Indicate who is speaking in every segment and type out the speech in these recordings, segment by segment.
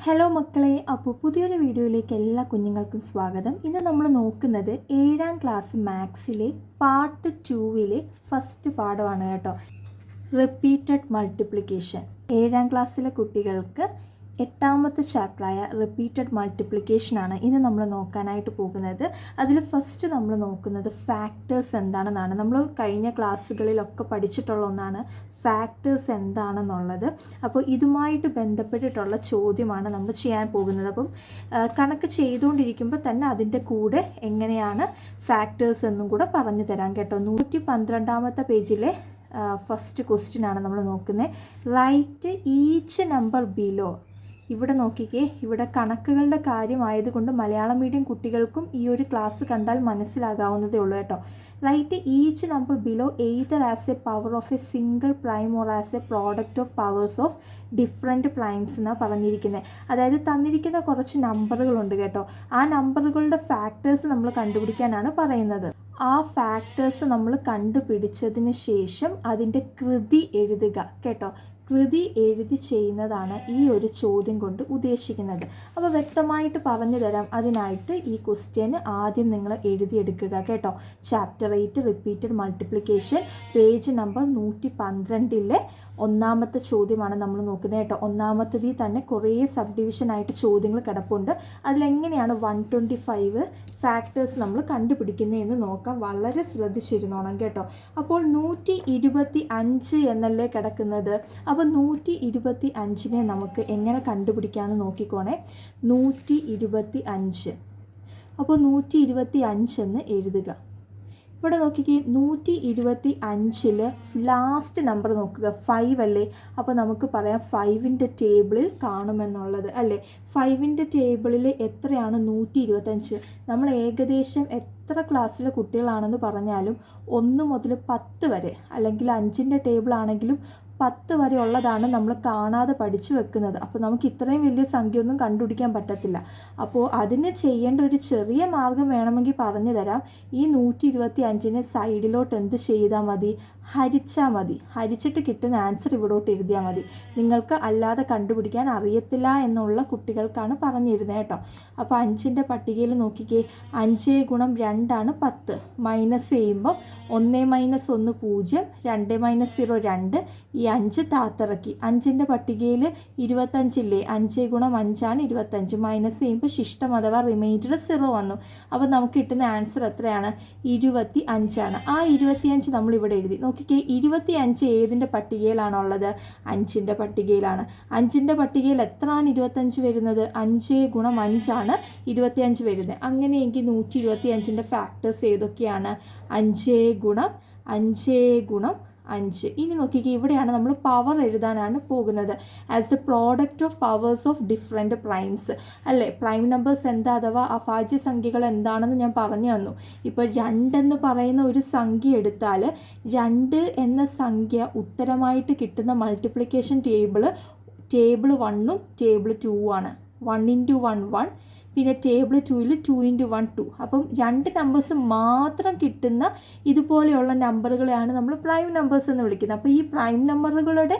Speaker 1: Hello മക്കളെ, അപ്പോൾ പുതിയൊരു വീഡിയോയിലേക്ക് എല്ലാ കുഞ്ഞുങ്ങൾക്കും സ്വാഗതം. ഇന്ന് നമ്മൾ നോക്കുന്നത് 7ാം ക്ലാസ് മാത്സിലെ പാർട്ട് 2 ഫസ്റ്റ് പാഠമാണ് കേട്ടോ. Repeated multiplication. 7ാം ക്ലാസ്സിലെ കുട്ടികൾക്ക് 8ാമത്തെ ചാപ്റ്ററായ റിപ്പീറ്റഡ് മൾട്ടിപ്ലിക്കേഷനാണ് ഇന്ന് നമ്മൾ നോക്കാനായിട്ട് പോകുന്നത്. അതിൽ ഫസ്റ്റ് നമ്മൾ നോക്കുന്നത് ഫാക്ടേഴ്സ് എന്താണെന്നാണ്. നമ്മൾ കഴിഞ്ഞ ക്ലാസ്സുകളിലൊക്കെ പഠിച്ചിട്ടുള്ള ഒന്നാണ് ഫാക്ടേഴ്സ് എന്താണെന്നുള്ളത്. അപ്പോൾ ഇതുമായിട്ട് ബന്ധപ്പെട്ടിട്ടുള്ള ചോദ്യമാണ് നമ്മൾ ചെയ്യാൻ പോകുന്നത്. അപ്പം കണക്ക് ചെയ്തുകൊണ്ടിരിക്കുമ്പോൾ തന്നെ അതിൻ്റെ കൂടെ എങ്ങനെയാണ് ഫാക്ടേഴ്സ് എന്നും കൂടെ പറഞ്ഞു തരാം കേട്ടോ. 112ാമത്തെ പേജിലെ ഫസ്റ്റ് ക്വസ്റ്റ്യനാണ് നമ്മൾ നോക്കുന്നത്. Write each number below. ഇവിടെ നോക്കിക്കേ, ഇവിടെ കണക്കുകളുടെ കാര്യമായതുകൊണ്ട് മലയാളം മീഡിയം കുട്ടികൾക്കും ഈ ഒരു ക്ലാസ് കണ്ടാൽ മനസ്സിലാകാവുന്നതേ ഉള്ളൂ കേട്ടോ. Write each number below either as a power of a single prime or as a product of powers of different primes എന്നാണ് പറഞ്ഞിരിക്കുന്നത്. അതായത് തന്നിരിക്കുന്ന കുറച്ച് നമ്പറുകളുണ്ട് കേട്ടോ. ആ നമ്പറുകളുടെ ഫാക്ടേഴ്സ് നമ്മൾ കണ്ടുപിടിക്കാനാണ് പറയുന്നത്. ആ ഫാക്ടേഴ്സ് നമ്മൾ കണ്ടുപിടിച്ചതിന് ശേഷം അതിൻ്റെ കൃതി എഴുതുക കേട്ടോ. കൃതി എഴുതി ചെയ്യുന്നതാണ് ഈ ഒരു ചോദ്യം കൊണ്ട് ഉദ്ദേശിക്കുന്നത്. അപ്പോൾ വ്യക്തമായിട്ട് പറഞ്ഞു തരാം. അതിനായിട്ട് ഈ ക്വസ്റ്റ്യന് ആദ്യം നിങ്ങൾ എഴുതിയെടുക്കുക കേട്ടോ. Chapter 8 repeated multiplication, page number 112 ഒന്നാമത്തെ ചോദ്യമാണ് നമ്മൾ നോക്കുന്നത് കേട്ടോ. ഒന്നാമത്തതിൽ തന്നെ കുറേ സബ് ഡിവിഷനായിട്ട് ചോദ്യങ്ങൾ കിടപ്പുണ്ട്. അതിലെങ്ങനെയാണ് 125 ഫാക്ടേഴ്സ് നമ്മൾ കണ്ടുപിടിക്കുന്നതെന്ന് നോക്കാം. വളരെ ശ്രദ്ധിച്ചിരുന്നോണം കേട്ടോ. അപ്പോൾ 125 എന്നല്ലേ കിടക്കുന്നത്. അപ്പോൾ 125നെ നമുക്ക് എങ്ങനെ കണ്ടുപിടിക്കാമെന്ന് നോക്കിക്കോണേ. 125. അപ്പോൾ 125 എന്ന് എഴുതുക. ഇവിടെ നോക്കിക്കേ, 125 ലാസ്റ്റ് നമ്പർ നോക്കുക, 5 അല്ലേ. അപ്പോൾ നമുക്ക് പറയാം 5ൻ്റെ ടേബിളിൽ കാണുമെന്നുള്ളത് അല്ലേ. 5ൻ്റെ ടേബിളിൽ എത്രയാണ് 125? നമ്മൾ ഏകദേശം എത്ര ക്ലാസ്സിലെ കുട്ടികളാണെന്ന് പറഞ്ഞാലും 1 മുതൽ 10 വരെ, അല്ലെങ്കിൽ 5ൻ്റെ ടേബിളാണെങ്കിലും 10 വരെ ഉള്ളതാണ് നമ്മൾ കാണാതെ പഠിച്ചു വെക്കുന്നത്. അപ്പോൾ നമുക്ക് ഇത്രയും വലിയ സംഖ്യ ഒന്നും കണ്ടുപിടിക്കാൻ പറ്റത്തില്ല. അപ്പോൾ അതിന് ചെയ്യേണ്ട ഒരു ചെറിയ മാർഗം വേണമെങ്കിൽ പറഞ്ഞു തരാം. ഈ 125നെ സൈഡിലോട്ട് എന്ത് ചെയ്താൽ മതി? ഹരിച്ചാൽ മതി. ഹരിച്ചിട്ട് കിട്ടുന്ന ആൻസർ ഇവിടോട്ട് എഴുതിയാൽ മതി. നിങ്ങൾക്ക് അല്ലാതെ കണ്ടുപിടിക്കാൻ അറിയത്തില്ല എന്നുള്ള കുട്ടികൾക്കാണ് പറഞ്ഞിരുന്നത് കേട്ടോ. അപ്പോൾ 5ൻ്റെ പട്ടികയിൽ നോക്കിക്കേ, 5 ഗുണം 2 ആണ് 10. മൈനസ് ചെയ്യുമ്പോൾ 1 മൈനസ് 1 0, 2 മൈനസ് 0 2. ഈ 5 താത്തിറക്കി. 5ൻ്റെ പട്ടികയിൽ 25 ഇല്ലേ. 5 ഗുണം 5 ആണ് 25. മൈനസ് ചെയ്യുമ്പോൾ ശിഷ്ടം അഥവാ റിമൈൻഡർ 0 വന്നു. അപ്പോൾ നമുക്ക് കിട്ടുന്ന ആൻസർ എത്രയാണ്? 25 ആണ്. ആ 25 നമ്മൾ ഇവിടെ എഴുതി. നോക്കിക്കേ, 25 ഏതിൻ്റെ പട്ടികയിലാണുള്ളത്? 5ൻ്റെ പട്ടികയിലാണ്. 5ൻ്റെ പട്ടികയിൽ എത്രയാണ് 25 വരുന്നത്? 5 ഗുണം 5 ആണ് 25 വരുന്നത്. അങ്ങനെയെങ്കിൽ 125ൻ്റെ ഫാക്ടേഴ്സ് ഏതൊക്കെയാണ്? 5 ഗുണം 5 ഗുണം 5. ഇനി നോക്കിക്കേ, ഇവിടെയാണ് നമ്മൾ പവർ എഴുതാനാണ് പോകുന്നത്. As the product of powers of different primes അല്ലേ. പ്രൈം നമ്പേഴ്സ് എന്താ അഥവാ അഭാജ്യ സംഖ്യകൾ എന്താണെന്ന് ഞാൻ പറഞ്ഞു തന്നു. ഇപ്പോൾ 2 എന്ന് പറയുന്ന ഒരു സംഖ്യ എടുത്താൽ 2 എന്ന സംഖ്യ ഉത്തരമായിട്ട് കിട്ടുന്ന മൾട്ടിപ്ലിക്കേഷൻ ടേബിൾ 1ഉം ടേബിൾ 2 ആണ്. 1 × 1 1, പിന്നെ ടേബിൾ 2ൽ 2 × 1 2. അപ്പം 2 നമ്പേഴ്സ് മാത്രം കിട്ടുന്ന ഇതുപോലെയുള്ള നമ്പറുകളെയാണ് നമ്മൾ പ്രൈം നമ്പേഴ്സ് എന്ന് വിളിക്കുന്നത്. അപ്പോൾ ഈ പ്രൈം നമ്പറുകളുടെ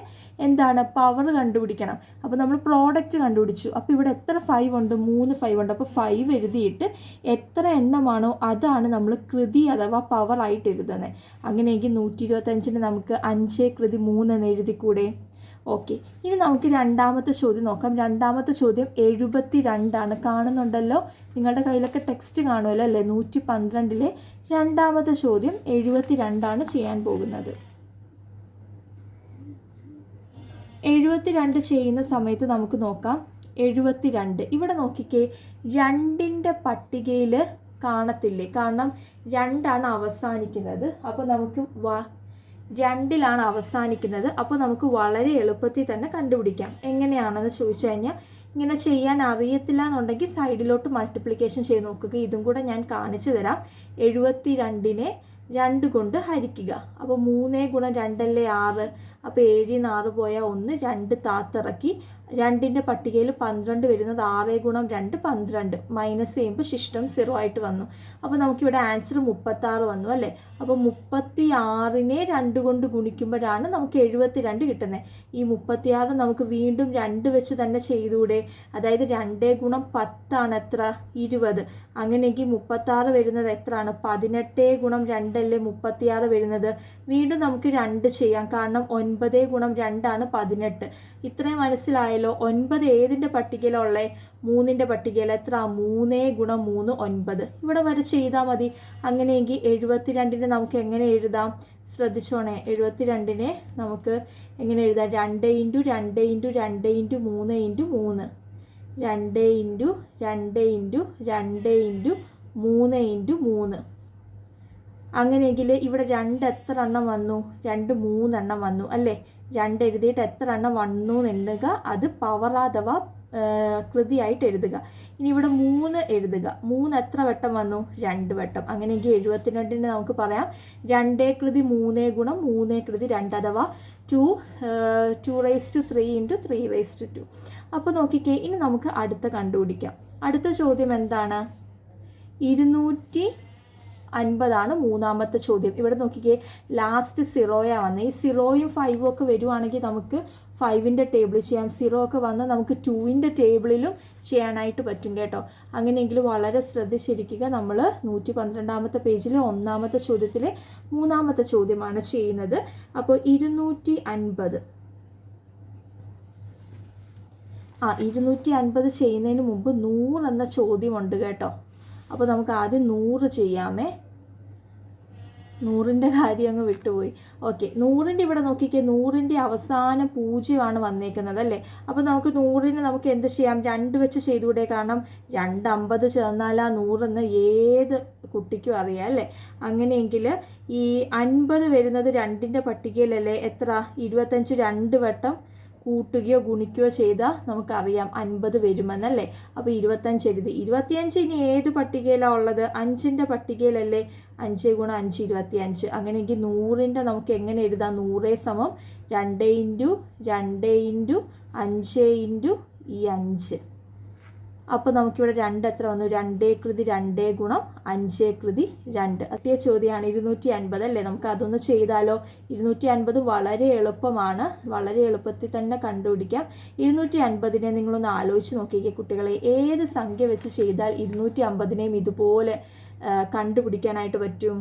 Speaker 1: എന്താണ് പവർ കണ്ടുപിടിക്കണം. അപ്പോൾ നമ്മൾ പ്രോഡക്റ്റ് കണ്ടുപിടിച്ചു. അപ്പോൾ ഇവിടെ എത്ര 5 ഉണ്ട്? 3 5 ഉണ്ട്. അപ്പോൾ 5 എഴുതിയിട്ട് എത്ര എണ്ണമാണോ അതാണ് നമ്മൾ കൃതി അഥവാ പവർ ആയിട്ട് എഴുതുന്നത്. അങ്ങനെയെങ്കിൽ 125ന് നമുക്ക് 5 കൃതി 3 എന്ന് എഴുതിക്കൂടെ? ഓക്കെ. ഇനി നമുക്ക് രണ്ടാമത്തെ ചോദ്യം നോക്കാം. രണ്ടാമത്തെ ചോദ്യം 72 ആണ്. കാണുന്നുണ്ടല്ലോ, നിങ്ങളുടെ കയ്യിലൊക്കെ ടെക്സ്റ്റ് കാണുമല്ലോ അല്ലേ. 112 രണ്ടാമത്തെ ചോദ്യം 72 ചെയ്യാൻ പോകുന്നത്. 72 ചെയ്യുന്ന സമയത്ത് നമുക്ക് നോക്കാം. 72 ഇവിടെ നോക്കിക്കേ, 2ൻ്റെ പട്ടികയിൽ കാണത്തില്ലേ. കാരണം 2ആണ് അവസാനിക്കുന്നത്. അപ്പോൾ നമുക്ക് 2ലാണ് അവസാനിക്കുന്നത്. അപ്പോൾ നമുക്ക് വളരെ എളുപ്പത്തിൽ തന്നെ കണ്ടുപിടിക്കാം. എങ്ങനെയാണെന്ന് ചോദിച്ചു കഴിഞ്ഞാൽ, ഇങ്ങനെ ചെയ്യാൻ അറിയത്തില്ല എന്നുണ്ടെങ്കിൽ സൈഡിലോട്ട് മൾട്ടിപ്ലിക്കേഷൻ ചെയ്ത് നോക്കുക. ഇതും കൂടെ ഞാൻ കാണിച്ചു തരാം. 72നെ 2 കൊണ്ട് ഹരിക്കുക. അപ്പോൾ 3 ഗുണം 2 അല്ലേ 6. അപ്പോൾ 7 ൽ നിന്ന് 6 പോയാൽ 1, 2 താത്തിറക്കി. 2ൻ്റെ പട്ടികയിൽ 12 വരുന്നത് 6 ഗുണം 2 12 മൈനസ് ചെയ്യുമ്പോൾ ശിഷ്ടം 0 ആയിട്ട് വന്നു. അപ്പോൾ നമുക്കിവിടെ ആൻസർ 36 വന്നു അല്ലേ. അപ്പോൾ 36നെ 2 കൊണ്ട് ഗുണിക്കുമ്പോഴാണ് നമുക്ക് 72 കിട്ടുന്നത്. ഈ 36 നമുക്ക് വീണ്ടും 2 വെച്ച് തന്നെ ചെയ്തൂടെ? അതായത് 2 ഗുണം 10 ആണ് എത്ര? 20. അങ്ങനെയെങ്കിൽ 36 വരുന്നത് എത്രയാണ്? 18 ഗുണം 2 അല്ലേ 36 വരുന്നത്. വീണ്ടും നമുക്ക് 2 ചെയ്യാം, കാരണം 9 ഗുണം 2 ആണ് 18. ഇത്രയും മനസ്സിലായല്ലോ. 9 ഏതിൻ്റെ പട്ടികയിലുള്ളേ? 3ൻ്റെ പട്ടികയിൽ. എത്ര? 3 ഗുണം 3 9. ഇവിടെ വരെ ചെയ്താൽ മതി. അങ്ങനെയെങ്കിൽ 72നെ നമുക്ക് എങ്ങനെ എഴുതാം? ശ്രദ്ധിച്ചോണേ, 72നെ നമുക്ക് എങ്ങനെ എഴുതാം? 2 into 2 into 2 into 3 into 3, 2 into 2 into 2 into 3 into 3. അങ്ങനെയെങ്കിൽ ഇവിടെ 2 എത്ര എണ്ണം വന്നു? 2 3 എണ്ണം വന്നു അല്ലേ. 2 എഴുതിയിട്ട് എത്ര എണ്ണം വന്നു എന്ന് എണ്ണുക, അത് പവർ അഥവാ കൃതിയായിട്ട് എഴുതുക. ഇനി ഇവിടെ 3 എഴുതുക. 3 എത്ര വട്ടം വന്നു? 2 വട്ടം. അങ്ങനെയെങ്കിൽ 72ന് നമുക്ക് പറയാം 2 കൃതി 3 ഗുണം 3 കൃതി 2 അഥവാ 2�3 ഇൻറ്റു 3�2. അപ്പോൾ നോക്കിക്കേ, ഇനി നമുക്ക് അടുത്ത കണ്ടുപിടിക്കാം. അടുത്ത ചോദ്യം എന്താണ്? 250 മൂന്നാമത്തെ ചോദ്യം. ഇവിടെ നോക്കിക്കേ, ലാസ്റ്റ് 0 വന്നത്. ഈ 0യും 5ഉം ഒക്കെ വരുവാണെങ്കിൽ നമുക്ക് 5ൻ്റെ ടേബിളിൽ ചെയ്യാം. 0 ഒക്കെ വന്ന് നമുക്ക് 2ൻ്റെ ടേബിളിലും ചെയ്യാനായിട്ട് പറ്റും കേട്ടോ. അങ്ങനെയെങ്കിൽ വളരെ ശ്രദ്ധിച്ചിരിക്കുക. നമ്മൾ 112ാമത്തെ പേജിലെ 1ാമത്തെ ചോദ്യത്തിലെ 3ാമത്തെ ചോദ്യമാണ് ചെയ്യുന്നത്. അപ്പോൾ 250 ചെയ്യുന്നതിന് മുമ്പ് 100 എന്ന ചോദ്യമുണ്ട് കേട്ടോ. അപ്പോൾ നമുക്ക് ആദ്യം 100 ചെയ്യാമേ. 100ൻ്റെ കാര്യം അങ്ങ് വിട്ടുപോയി. ഓക്കെ, 100ൻ്റെ ഇവിടെ നോക്കിക്കേ, 100ൻ്റെ അവസാനം 0 വന്നേക്കുന്നത് അല്ലേ. അപ്പോൾ നമുക്ക് 100ന് നമുക്ക് എന്ത് ചെയ്യാം? 2 വെച്ച് ചെയ്തുകൂടെ? കാരണം 250 ചേർന്നാൽ 100 ഏത് കുട്ടിക്കും അറിയാം അല്ലേ. അങ്ങനെയെങ്കിൽ ഈ 50 വരുന്നത് 2ൻ്റെ പട്ടികയിലല്ലേ. എത്ര? 25 2 വട്ടം കൂട്ടുകയോ ഗുണിക്കുകയോ ചെയ്താൽ നമുക്കറിയാം 50 വരുമെന്നല്ലേ. അപ്പോൾ 25 എഴുതി. 25 ഇനി ഏത് പട്ടികയിലാണ് ഉള്ളത്? 5ൻ്റെ പട്ടികയിലല്ലേ. 5 ഗുണം 5 25. അങ്ങനെയെങ്കിൽ 100ൻ്റെ നമുക്ക് എങ്ങനെ എഴുതാം? 100 സമം 2 ഇൻറ്റു 2 ഇൻറ്റു 5 ഇൻറ്റു ഈ 5. അപ്പോൾ നമുക്കിവിടെ 2 എത്ര വന്നു? 2 കൃതി 2 ഗുണം 5 കൃതി 2. അതേ ചോദ്യമാണ് 250 അല്ലേ. നമുക്ക് അതൊന്ന് ചെയ്താലോ? 250 വളരെ എളുപ്പമാണ്, വളരെ എളുപ്പത്തിൽ തന്നെ കണ്ടുപിടിക്കാം. 250നെ നിങ്ങളൊന്ന് ആലോചിച്ച് നോക്കിക്കേ കുട്ടികളെ. ഏത് സംഖ്യ വെച്ച് ചെയ്താൽ 250നെയും ഇതുപോലെ കണ്ടുപിടിക്കാനായിട്ട് പറ്റും?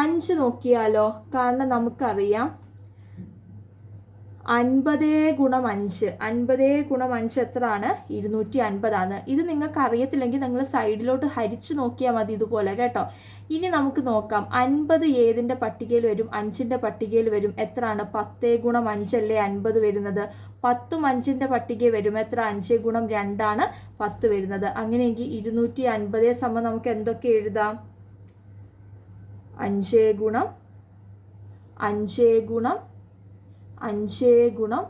Speaker 1: 5 നോക്കിയാലോ? കാരണം നമുക്കറിയാം 50 ഗുണം 5. 50 ഗുണം 5 എത്രയാണ്? 250. ഇത് നിങ്ങൾക്ക് അറിയത്തില്ലെങ്കിൽ നിങ്ങൾ സൈഡിലോട്ട് ഹരിച്ചു നോക്കിയാൽ മതി ഇതുപോലെ കേട്ടോ. ഇനി നമുക്ക് നോക്കാം 50 ഏതിൻ്റെ പട്ടികയിൽ വരും? 5ൻ്റെ പട്ടികയിൽ വരും. എത്രയാണ്? 10 ഗുണം 5 അല്ലേ 50 വരുന്നത്. 10ഉം 5ൻ്റെ പട്ടികയിൽ വരും. എത്ര? 5 ഗുണം 2 10 വരുന്നത്. അങ്ങനെയെങ്കിൽ 250 സമം നമുക്ക് എന്തൊക്കെ എഴുതാം? 5 ഗുണം 5 ഗുണം 5 ഗുണം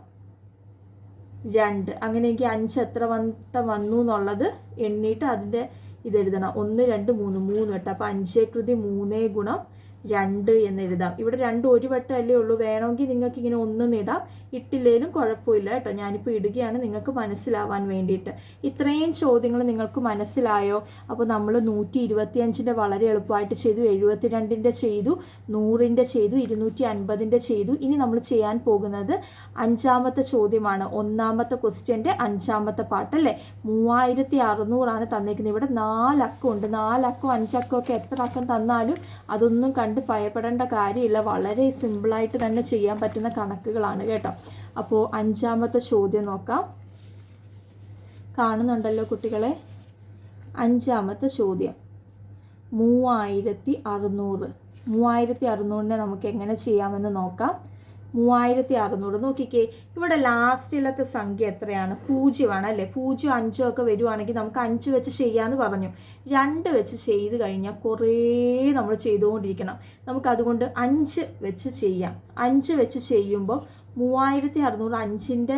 Speaker 1: 2. അങ്ങനെയെങ്കിൽ 5 എത്ര വട്ടം വന്നു എന്നുള്ളത് എണ്ണിയിട്ട് അതിൻ്റെ ഇതെഴുതണം. 1 2 3 3 വട്ടം. അപ്പോൾ 5 കൃതി 3 ഗുണം 2 എന്ന് എഴുതാം. ഇവിടെ 2 ഒരു വട്ടം അല്ലേ ഉള്ളൂ. വേണമെങ്കിൽ നിങ്ങൾക്ക് ഇങ്ങനെ 1 ഇടാം, ഇട്ടില്ലേലും കുഴപ്പമില്ല കേട്ടോ. ഞാനിപ്പോൾ ഇടുകയാണ് നിങ്ങൾക്ക് മനസ്സിലാവാൻ വേണ്ടിയിട്ട്. ഇത്രയും ചോദ്യങ്ങൾ നിങ്ങൾക്ക് മനസ്സിലായോ? അപ്പോൾ നമ്മൾ 125ൻ്റെ വളരെ എളുപ്പമായിട്ട് ചെയ്തു, 72ൻ്റെ ചെയ്തു, 100ൻ്റെ ചെയ്തു, 250ൻ്റെ ചെയ്തു. ഇനി നമ്മൾ ചെയ്യാൻ പോകുന്നത് 5ാമത്തെ ചോദ്യമാണ്. 1ാമത്തെ ക്വസ്റ്റ്യൻ്റെ 5ാമത്തെ പാർട്ടല്ലേ. 3600 തന്നേക്കുന്നത്. ഇവിടെ 4 അക്കമുണ്ട്. 4 അക്കവും 5 അക്കവും ഒക്കെ എത്ര അക്കം തന്നാലും അതൊന്നും ഭയപ്പെടേണ്ട കാര്യമില്ല. വളരെ സിമ്പിളായിട്ട് തന്നെ ചെയ്യാൻ പറ്റുന്ന കണക്കുകളാണ് കേട്ടോ. അപ്പോൾ 5ാമത്തെ ചോദ്യം നോക്കാം. കാണുന്നുണ്ടല്ലോ കുട്ടികളെ. 5ാമത്തെ ചോദ്യം 3600. 3600നെ നമുക്ക് എങ്ങനെ ചെയ്യാമെന്ന് നോക്കാം. 3600 നോക്കിക്കേ. ഇവിടെ ലാസ്റ്റിലത്തെ സംഖ്യ എത്രയാണ്? 0 ആണ് അല്ലേ. 0 5 ഒക്കെ വരുവാണെങ്കിൽ നമുക്ക് 5 വെച്ച് ചെയ്യാമെന്ന് പറഞ്ഞു. 2 വെച്ച് ചെയ്ത് കഴിഞ്ഞാൽ കുറേ നമ്മൾ ചെയ്തുകൊണ്ടിരിക്കണം. നമുക്കതുകൊണ്ട് 5 വെച്ച് ചെയ്യാം. 5 വെച്ച് ചെയ്യുമ്പോൾ 3600 5ൻ്റെ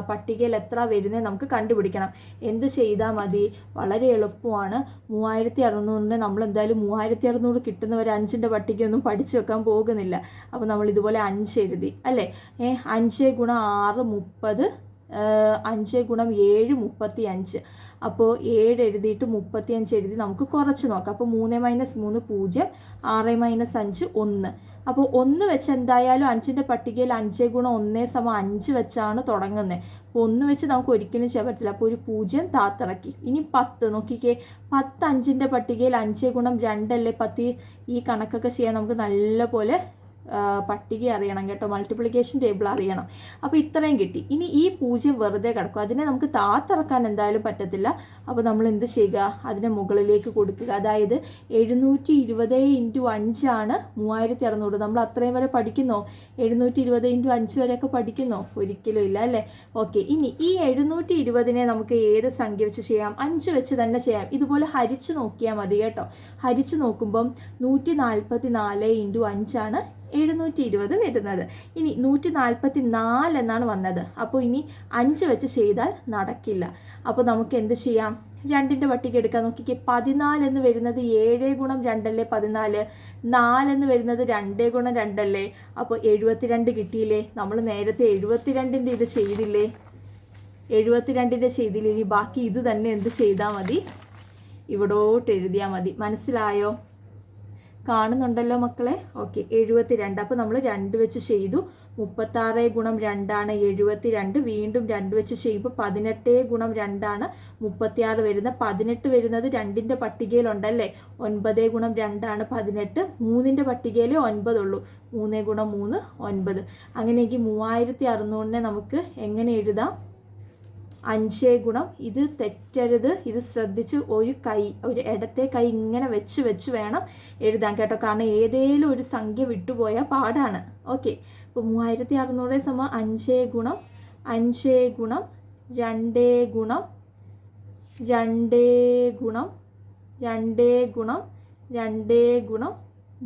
Speaker 1: പട്ടികയിൽ എത്ര വരുന്നത് നമുക്ക് കണ്ടുപിടിക്കണം. എന്ത് ചെയ്താൽ മതി? വളരെ എളുപ്പമാണ്. 3600നെ നമ്മൾ എന്തായാലും 3600 കിട്ടുന്നവരെ 5ൻ്റെ പട്ടികയൊന്നും പഠിച്ചു വെക്കാൻ പോകുന്നില്ല. അപ്പോൾ നമ്മൾ ഇതുപോലെ 5 എഴുതി അല്ലേ. 5 ഗുണം 6 30 5 ഗുണം 7 35. അപ്പോൾ 7 എഴുതിയിട്ട് 35 എഴുതി നമുക്ക് കുറച്ച് നോക്കാം. അപ്പോൾ 3 - 3 0, 6 - 5 1. അപ്പോൾ 1 വെച്ച് എന്തായാലും 5ൻ്റെ പട്ടികയിൽ 5 ഗുണം 1 = 5 വെച്ചാണ് തുടങ്ങുന്നത്. അപ്പോൾ 1 വെച്ച് നമുക്ക് ഒരിക്കലും ചെയ്യാൻ പറ്റില്ല. അപ്പോൾ ഒരു 0 താത്തിറക്കി. ഇനി 10 നോക്കിക്കേ, 10 5ൻ്റെ പട്ടികയിൽ 5 ഗുണം 2 അല്ലേ 10. ഈ കണക്കൊക്കെ ചെയ്യാൻ നമുക്ക് നല്ല പോലെ പട്ടിക അറിയണം കേട്ടോ, മൾട്ടിപ്ലിക്കേഷൻ ടേബിൾ അറിയണം. അപ്പോൾ ഇത്രയും കിട്ടി. ഇനി ഈ 0 വെറുതെ കിടക്കും, അതിനെ നമുക്ക് താത്തിറക്കാൻ എന്തായാലും പറ്റത്തില്ല. അപ്പോൾ നമ്മൾ എന്ത് ചെയ്യുക, അതിനെ മുകളിലേക്ക് കൊടുക്കുക. അതായത് 720 × 5 ആണ് 3600. നമ്മൾ അത്രയും വരെ പഠിക്കുന്നോ? 720 × 5 വരെയൊക്കെ പഠിക്കുന്നോ? ഒരിക്കലും ഇല്ല അല്ലേ. ഓക്കെ, ഇനി ഈ 720നെ നമുക്ക് ഏത് സംഖ്യ വെച്ച് ചെയ്യാം? 5 വെച്ച് തന്നെ ചെയ്യാം. ഇതുപോലെ ഹരിച്ചു നോക്കിയാൽ മതി കേട്ടോ. ഹരിച്ചു നോക്കുമ്പം 144 × 5 ആണ് 720 വരുന്നത്. ഇനി 144 എന്നാണ് വന്നത്. അപ്പോൾ ഇനി 5 വെച്ച് ചെയ്താൽ നടക്കില്ല. അപ്പോൾ നമുക്ക് എന്ത് ചെയ്യാം? 2ൻ്റെ പട്ടിക എടുക്കാൻ നോക്കിക്കേ. 14 എന്ന് വരുന്നത് 7 ഗുണം 2 അല്ലേ 14. 4 എന്ന് വരുന്നത് 2 ഗുണം 2 അല്ലേ. അപ്പോൾ 72 കിട്ടിയില്ലേ. നമ്മൾ നേരത്തെ 72ൻ്റെ ഇത് ചെയ്തില്ലേ, 72ൻ്റെ ചെയ്തില്ലേ. ഇനി ബാക്കി ഇത് തന്നെ എന്ത് ചെയ്താൽ മതി? ഇവിടോട്ട് എഴുതിയാൽ മതി. മനസ്സിലായോ? കാണുന്നുണ്ടല്ലോ മക്കളെ. ഓക്കെ, 72. അപ്പോൾ നമ്മൾ 2 വെച്ച് ചെയ്തു. 36 ഗുണം 2 ആണ് 72. വീണ്ടും 2 വെച്ച് ചെയ്യുമ്പോൾ 18 ഗുണം 2 ആണ് 36 വരുന്നത്. 18 വരുന്നത് 2ൻ്റെ പട്ടികയിലുണ്ടല്ലേ. 9 ഗുണം 2 ആണ് 18. 3ൻ്റെ പട്ടികയിൽ 9 ഉള്ളൂ. 3 ഗുണം 3 9. അങ്ങനെയെങ്കിൽ 3600നെ നമുക്ക് എങ്ങനെ എഴുതാം? 5 ഗുണം, ഇത് തെറ്റരുത്, ഇത് ശ്രദ്ധിച്ച് ഒരു ഇടത്തെ കൈ ഇങ്ങനെ വെച്ച് വേണം എഴുതാൻ കേട്ടോ. കാരണം ഏതേലും ഒരു സംഖ്യ വിട്ടുപോയാൽ പാടാണ്. ഓക്കെ, അപ്പോൾ 3600 സമം 5 ഗുണം 5 ഗുണം 2 ഗുണം 2 ഗുണം 2 ഗുണം 2 ഗുണം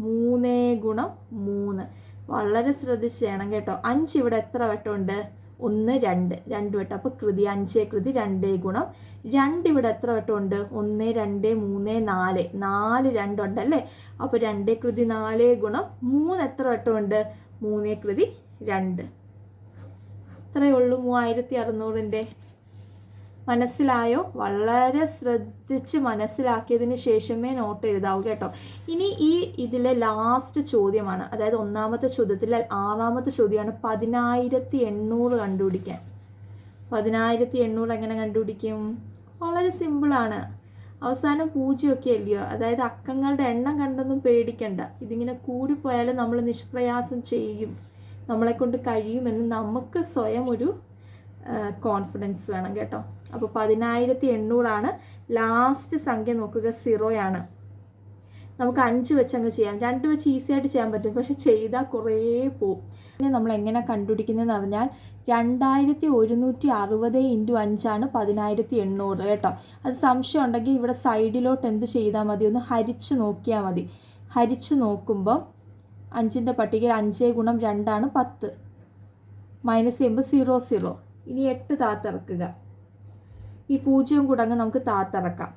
Speaker 1: 3 ഗുണം 3. വളരെ ശ്രദ്ധിച്ച് ചെയ്യണം കേട്ടോ. 5 ഇവിടെ എത്ര വട്ടമുണ്ട്? 1 2 2 വട്ടം. അപ്പോൾ കൃതി 5 കൃതി 2 ഗുണം 2 ഇവിടെ എത്ര വട്ടമുണ്ട്? 1 2 3 4 4 2 ഉണ്ടല്ലേ. അപ്പോൾ 2 കൃതി 4 ഗുണം 3 എത്ര വട്ടമുണ്ട്? 3 കൃതി 2. ഇത്രയേ ഉള്ളൂ 3600ൻ്റെ. മനസ്സിലായോ? വളരെ ശ്രദ്ധിച്ച് മനസ്സിലാക്കിയതിന് ശേഷമേ നോട്ട് എഴുതാവൂ കേട്ടോ. ഇനി ഇതിലെ ലാസ്റ്റ് ചോദ്യമാണ്, അതായത് 1ാമത്തെ ചോദ്യത്തിലെ 6ാമത്തെ ചോദ്യമാണ് 10800 കണ്ടുപിടിക്കാൻ. 10800 എങ്ങനെ കണ്ടുപിടിക്കും? വളരെ സിമ്പിളാണ്. അവസാനം 0 ഒക്കെ അല്ലയോ, അതായത് അക്കങ്ങളുടെ എണ്ണം കണ്ടൊന്നും പേടിക്കണ്ട. ഇതിങ്ങനെ കൂടിപ്പോയാലും നമ്മൾ നിഷ്പ്രയാസം ചെയ്യും, നമ്മളെക്കൊണ്ട് കഴിയുമെന്ന് നമുക്ക് സ്വയം ഒരു കോൺഫിഡൻസ് വേണം കേട്ടോ. അപ്പോൾ 10800 ആണ് ലാസ്റ്റ് സംഖ്യ. നോക്കുക, 0 ആണ്. നമുക്ക് 5 വെച്ച് അങ്ങ് ചെയ്യാം. 2 വെച്ച് ഈസി ആയിട്ട് ചെയ്യാൻ പറ്റും, പക്ഷെ ചെയ്താൽ കുറേ പോവും. പിന്നെ നമ്മൾ എങ്ങനെ കണ്ടുപിടിക്കുന്നതെന്ന് പറഞ്ഞാൽ 2160 × 5 ആണ് 10800 കേട്ടോ. അത് സംശയം ഉണ്ടെങ്കിൽ ഇവിടെ സൈഡിലോട്ട് എന്ത് ചെയ്താൽ മതി? ഒന്ന് ഹരിച്ച് നോക്കിയാൽ മതി. ഹരിച്ച് നോക്കുമ്പോൾ 5ൻ്റെ പട്ടികയിൽ 5 ഗുണം 2 ആണ് 10. മൈനസ് ചെയ്യുമ്പോൾ 0 0. ഇനി 8 താത്തിറക്കുക. ഈ 0 കൂടെ അങ്ങ് നമുക്ക് താത്തിറക്കാം.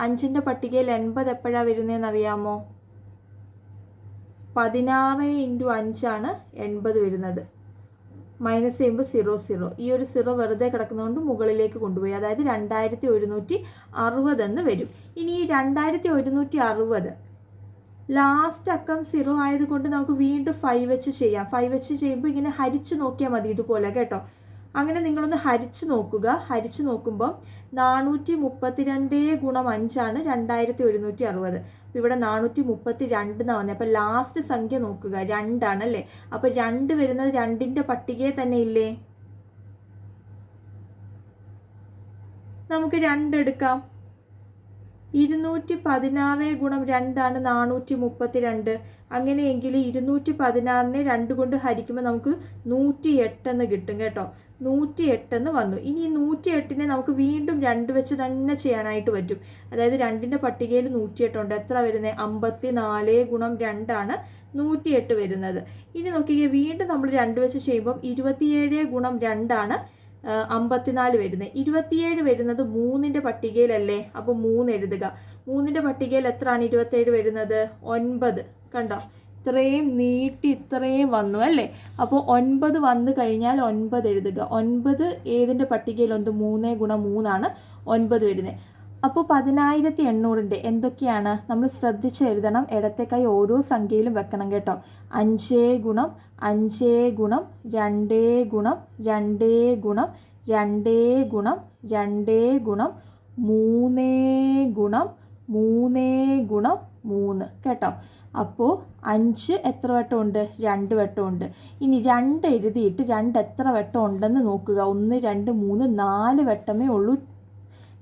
Speaker 1: 5ൻ്റെ പട്ടികയിൽ 80 എപ്പോഴാണ് വരുന്നതെന്ന് അറിയാമോ? 16 × 5 ആണ് 80 വരുന്നത്. മൈനസ് ചെയ്യുമ്പോൾ 0 0. ഈ ഒരു 0 വെറുതെ കിടക്കുന്നതുകൊണ്ട് മുകളിലേക്ക് കൊണ്ടുപോയി, അതായത് 2160 എന്ന് വരും. ഇനി ഈ 2160 ലാസ്റ്റ് അക്കം 0 ആയതുകൊണ്ട് നമുക്ക് വീണ്ടും 5 വെച്ച് ചെയ്യാം. 5 വെച്ച് ചെയ്യുമ്പോൾ ഇങ്ങനെ ഹരിച്ച് നോക്കിയാൽ മതി, ഇതുപോലെ കേട്ടോ. അങ്ങനെ നിങ്ങളൊന്ന് ഹരിച്ച് നോക്കുക. ഹരിച്ച് നോക്കുമ്പോൾ 432 ഗുണം 5 ആണ് 2160. അപ്പോൾ ഇവിടെ 432 എന്നാണ് വന്നത്. അപ്പോൾ ലാസ്റ്റ് സംഖ്യ നോക്കുക, 2 ആണല്ലേ. അപ്പോൾ 2 വരുന്നത് 2ൻ്റെ പട്ടികയിൽ തന്നെ ഇല്ലേ. നമുക്ക് 2 എടുക്കാം. 216 ഗുണം 2 ആണ് 432. അങ്ങനെയെങ്കിൽ 216നെ 2 കൊണ്ട് ഹരിക്കുമ്പോൾ നമുക്ക് 108 എന്ന് കിട്ടും കേട്ടോ. 108 എന്ന് വന്നു. ഇനി ഈ 108നെ നമുക്ക് വീണ്ടും 2 വെച്ച് തന്നെ ചെയ്യാനായിട്ട് പറ്റും. അതായത് 2ൻ്റെ പട്ടികയിൽ 108 ഉണ്ട്. എത്ര വരുന്നത്? 54 ഗുണം 2 ആണ് 108 വരുന്നത്. ഇനി നോക്കിക്കേ, വീണ്ടും നമ്മൾ 2 വെച്ച് ചെയ്യുമ്പം 27 ഗുണം 2 ആണ് 54 വരുന്നത്. 27 വരുന്നത് 3ൻ്റെ പട്ടികയിലല്ലേ. അപ്പോൾ 3 എഴുതുക. 3ൻ്റെ പട്ടികയിൽ എത്രയാണ് 27 വരുന്നത്? 9. കണ്ടോ, ഇത്രയും നീട്ടി ഇത്രയും വന്നു അല്ലേ. അപ്പോൾ 9 വന്നു കഴിഞ്ഞാൽ 9 എഴുതുക. 9 ഏതിൻ്റെ പട്ടികയിലുണ്ട്? 3 ഗുണം 3 9 വരുന്നത്. അപ്പോൾ 10,800 എന്തൊക്കെയാണ് നമ്മൾ ശ്രദ്ധിച്ച് എഴുതണം. ഇടത്തേക്കായി ഓരോ സംഖ്യയിലും വെക്കണം കേട്ടോ. 5 ഗുണം 5 ഗുണം 2 ഗുണം 2 ഗുണം 2 ഗുണം 2 ഗുണം 3 ഗുണം 3 ഗുണം 3 കേട്ടോ. അപ്പോൾ 5 എത്ര വട്ടം ഉണ്ട്? 2 വട്ടം ഉണ്ട്. ഇനി 2 എഴുതിയിട്ട് 2 എത്ര വട്ടം ഉണ്ടെന്ന് നോക്കുക. 1 2 3 4 വട്ടമേ ഉള്ളൂ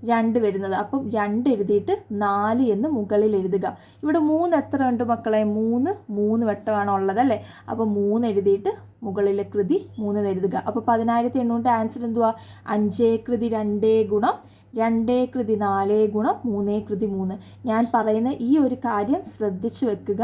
Speaker 1: 2 വരുന്നത്. അപ്പം 2 എഴുതിയിട്ട് 4 എന്ന് മുകളിൽ എഴുതുക. ഇവിടെ 3 എത്ര ഉണ്ട് മക്കളെ? 3 വട്ടമാണ് ഉള്ളത് അല്ലേ. അപ്പോൾ 3 എഴുതിയിട്ട് മുകളിലെ കൃതി 3 എഴുതുക. അപ്പോൾ 10,800 ആൻസർ എന്തുവാ? 5 കൃതി 2 ഗുണം 2 കൃതി 4 ഗുണം 3 കൃതി 3. ഞാൻ പറയുന്ന ഈ ഒരു കാര്യം ശ്രദ്ധിച്ചു വെക്കുക.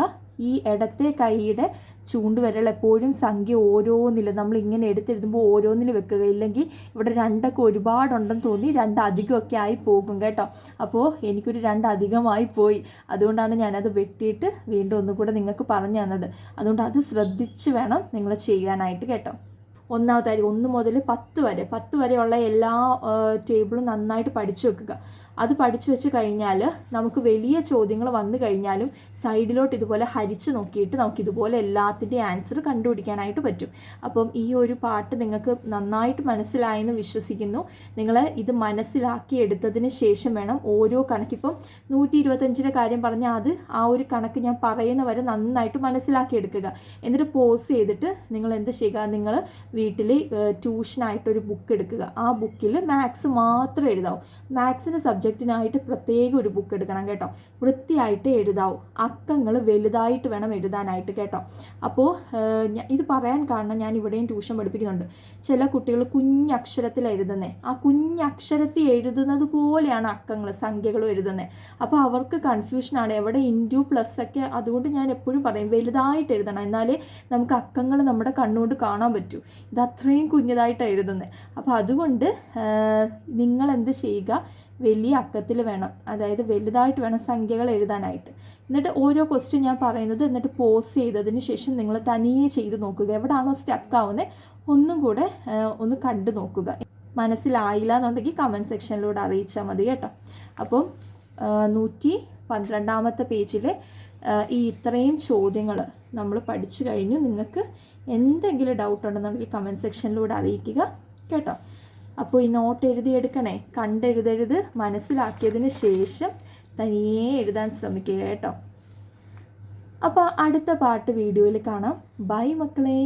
Speaker 1: ഈ ഇടത്തെ കൈയുടെ ചൂണ്ടുവിരൽ എപ്പോഴും സംഖ്യ ഓരോന്നിലും നമ്മൾ ഇങ്ങനെ എടുത്തെഴുതുമ്പോൾ ഓരോന്നിൽ വെക്കുക. ഇല്ലെങ്കിൽ ഇവിടെ 2 ഒരുപാടുണ്ടെന്ന് തോന്നി 2 അധികമൊക്കെ ആയി പോകും കേട്ടോ. അപ്പോൾ എനിക്കൊരു 2 അധികമായി പോയി. അതുകൊണ്ടാണ് ഞാനത് വെട്ടിയിട്ട് വീണ്ടും ഒന്നുകൂടെ നിങ്ങൾക്ക് പറഞ്ഞു തന്നത്. അതുകൊണ്ട് അത് ശ്രദ്ധിച്ച് വേണം നിങ്ങൾ ചെയ്യാനായിട്ട് കേട്ടോ. ഒന്നാമത്തെ കാര്യം 1 മുതൽ 10 വരെയുള്ള എല്ലാ ടേബിളും നന്നായിട്ട് പഠിച്ചു വെക്കുക. അത് പഠിച്ചു വെച്ച് കഴിഞ്ഞാൽ നമുക്ക് വലിയ ചോദ്യങ്ങൾ വന്നു കഴിഞ്ഞാലും സൈഡിലോട്ട് ഇതുപോലെ ഹരിച്ച് നോക്കിയിട്ട് നമുക്കിതുപോലെ എല്ലാത്തിൻ്റെയും ആൻസർ കണ്ടുപിടിക്കാനായിട്ട് പറ്റും. അപ്പം ഈ ഒരു പാട്ട് നിങ്ങൾക്ക് നന്നായിട്ട് മനസ്സിലായെന്ന് വിശ്വസിക്കുന്നു. നിങ്ങൾ ഇത് മനസ്സിലാക്കി എടുത്തതിന് ശേഷം വേണം ഓരോ കണക്കിപ്പം 125 കാര്യം പറഞ്ഞാൽ അത് ആ ഒരു കണക്ക് ഞാൻ പറയുന്ന വരെ നന്നായിട്ട് മനസ്സിലാക്കി എടുക്കുക. എന്നിട്ട് പോസ് ചെയ്തിട്ട് നിങ്ങൾ എന്ത് ചെയ്യുക? നിങ്ങൾ വീട്ടിൽ ട്യൂഷനായിട്ടൊരു ബുക്ക് എടുക്കുക. ആ ബുക്കിൽ മാത്സ് മാത്രം എഴുതാവും. മാത്സിൻ്റെ സബ്ജക്റ്റിനായിട്ട് പ്രത്യേക ഒരു ബുക്ക് എടുക്കണം കേട്ടോ. വൃത്തിയായിട്ട് എഴുതാവും. അക്കങ്ങൾ വലുതായിട്ട് വേണം എഴുതാനായിട്ട് കേട്ടോ. അപ്പോൾ ഇത് പറയാൻ കാരണം ഞാൻ ഇവിടെയും ട്യൂഷൻ പഠിപ്പിക്കുന്നുണ്ട്. ചില കുട്ടികൾ കുഞ്ഞക്ഷരത്തിൽ എഴുതുന്നത്. ആ കുഞ്ഞക്ഷരത്തിൽ എഴുതുന്നത് പോലെയാണ് അക്കങ്ങൾ സംഖ്യകളും എഴുതുന്നത്. അപ്പോൾ അവർക്ക് കൺഫ്യൂഷനാണ് എവിടെ ഇൻറ്റു പ്ലസ് ഒക്കെ. അതുകൊണ്ട് ഞാൻ എപ്പോഴും പറയും വെലുതായിട്ട് എഴുതണം. എന്നാലേ നമുക്ക് അക്കങ്ങൾ നമ്മുടെ കണ്ണുകൊണ്ട് കാണാൻ പറ്റൂ. ഇത് അത്രയും കുഞ്ഞതായിട്ടാണ് എഴുതുന്നത്. അപ്പോൾ അതുകൊണ്ട് നിങ്ങൾ എന്ത് ചെയ്യുക? വലിയ അക്കത്തിൽ വേണം, അതായത് വലുതായിട്ട് വേണം സംഖ്യകൾ എഴുതാനായിട്ട്. എന്നിട്ട് ഓരോ ക്വസ്റ്റ്യൻ ഞാൻ പറയുന്നത് എന്നിട്ട് പോസ് ചെയ്തതിന് ശേഷം നിങ്ങൾ തനിയെ ചെയ്ത് നോക്കുക. എവിടെയാണോ സ്റ്റക്കാവുന്നത് ഒന്നും കൂടെ ഒന്ന് കണ്ടു നോക്കുക. മനസ്സിലായില്ല എന്നുണ്ടെങ്കിൽ കമൻറ്റ് സെക്ഷനിലൂടെ അറിയിച്ചാൽ മതി കേട്ടോ. അപ്പം 112-ാമത്തെ പേജിലെ ഈ ഇത്രയും ചോദ്യങ്ങൾ നമ്മൾ പഠിച്ചു കഴിഞ്ഞു. നിങ്ങൾക്ക് എന്തെങ്കിലും ഡൗട്ട് ഉണ്ടെന്നുണ്ടെങ്കിൽ കമൻറ്റ് സെക്ഷനിലൂടെ അറിയിക്കുക കേട്ടോ. അപ്പോൾ ഈ നോട്ട് എഴുതിയെടുക്കണേ. കണ്ടെഴുതരുത്. മനസ്സിലാക്കിയതിന് ശേഷം തനിയെ എഴുതാൻ ശ്രമിക്കുക കേട്ടോ. അപ്പോൾ അടുത്ത പാട്ട് വീഡിയോയിൽ കാണാം. ബൈ മക്കളെ.